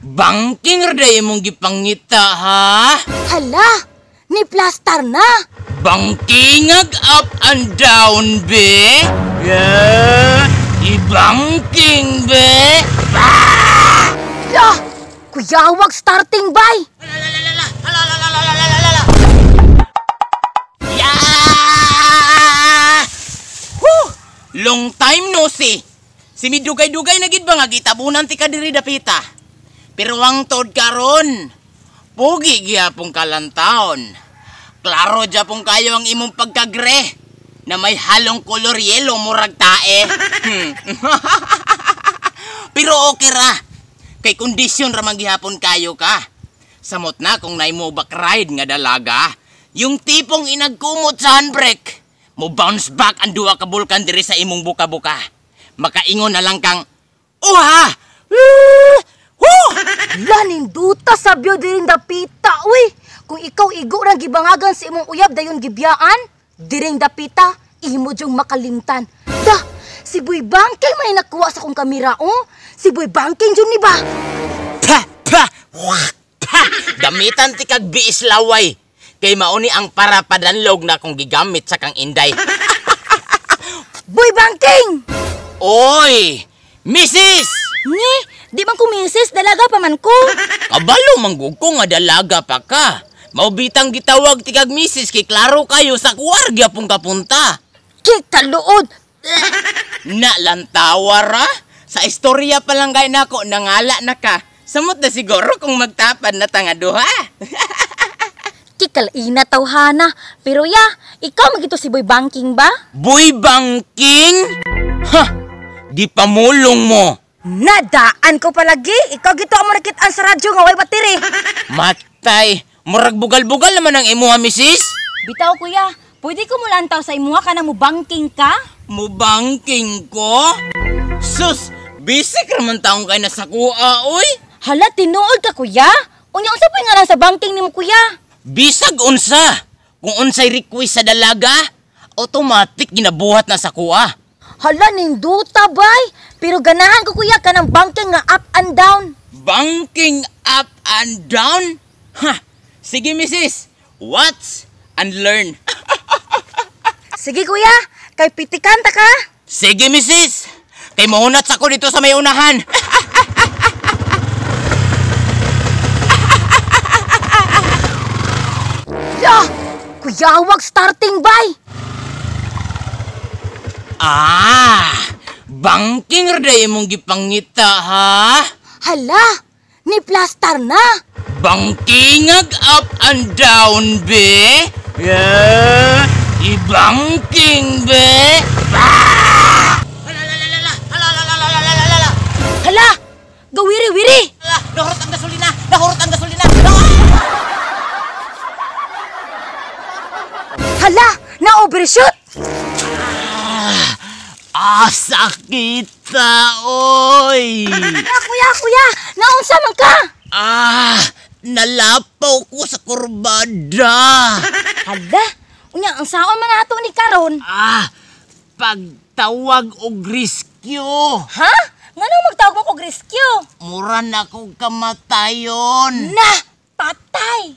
Bangking rada imong gipangita ha? Hala, ni plaster na. Bangkingag up and down be? Yeah, ibangking be? Lah, kuya wag starting bay. Yeah! Whew! Long time no see. Si midugay-dugay na gid ba nga gitabunan ti kadiri dapita. Pero ang tod karon, pugi gyapon kalantaon. Klaro gyapon kayo ang imong pagkagre na may halong kolor yelo murag tae. Pero okay ra. Kay kondisyon ra man gihapon kayo ka. Samot na kung naimo back ride nga dalaga, yung tipong inagkumot sa handbrake, mo bounce back ang duwa ka bulkan diri sa imong buka-buka. Makaingon na lang kang, uha! Laning duta sa biyo diring dapita, uy. Kung ikaw igo ra gibangagan sa imong uyab dayon gibiyaan, diring dapita, imo jung makalimtan. Da, si Boy Bangking may nakuha sa kong kamera, oh. Si Boy Bangking jud ni ba? Gamitan ti kag biis laway. Kay mauni ang para padanlog na kung gigamit sa kang inday. Boy Bangking! Oy! Mrs! Ni, di man ko misis, dalaga pa man ko. Kabalo manggug ko nga dalaga pa ka. Maubitang gitawag ti kag Mrs. kay klaro kayo sa kuwarga pong kapunta. Kik taluod. Na lantawara? Sa istorya pa lang gay nako nangala na ka. Samot na siguro kung magtapad na tangaduha. Kikal ina tawhana. Pero ya, ikaw magito si Boy Bangking ba? Boy Bangking? Ha! Di pamulong mo. Nadaan ko palagi. Ikaw gito ang manakitaan sa radyo nga way batiri. Matay. Murag bugal-bugal naman ang imuha, misis. Bitaw kuya, pwede ko mulantaw sa imuha ka na mo bangking ka? Mubangking ko? Sus, bisik raman taong kay nasa kuha, oy. Hala, tinuod ka kuya. Unya unsa pa nga lang sa bangking ni mo kuya? Bisag unsa. Kung unsay request sa dalaga, automatic ginabuhat na sa kuha. Hala, ninduta bay. Pero ganahan ko kuya ka ng bangking nga up and down. Banking up and down? Ha! Sige, misis. Watch and learn. Sige kuya, kay pitikan ta ka. Sige, misis. Kay mahunat sa ko dito sa may unahan. Ya! Kuya, wag starting bay. Bangking rada imong gipangita ha? Hala, ni plaster na. Bangkingag up and down be? Yeah, ibangking be? Hala, gawiri-wiri. Nahurot ang gasolina! Nahurot ang gasolina! Hala, na-overshoot. Sakita, oy! Kuya, naunsa man ka? Nalapaw ko sa kurbada. Hala, unya ang saon man ato ni karon? Pagtawag og rescue. Ha? Ngano magtawag mo og rescue? Mura na kong kamatayon. Na, patay.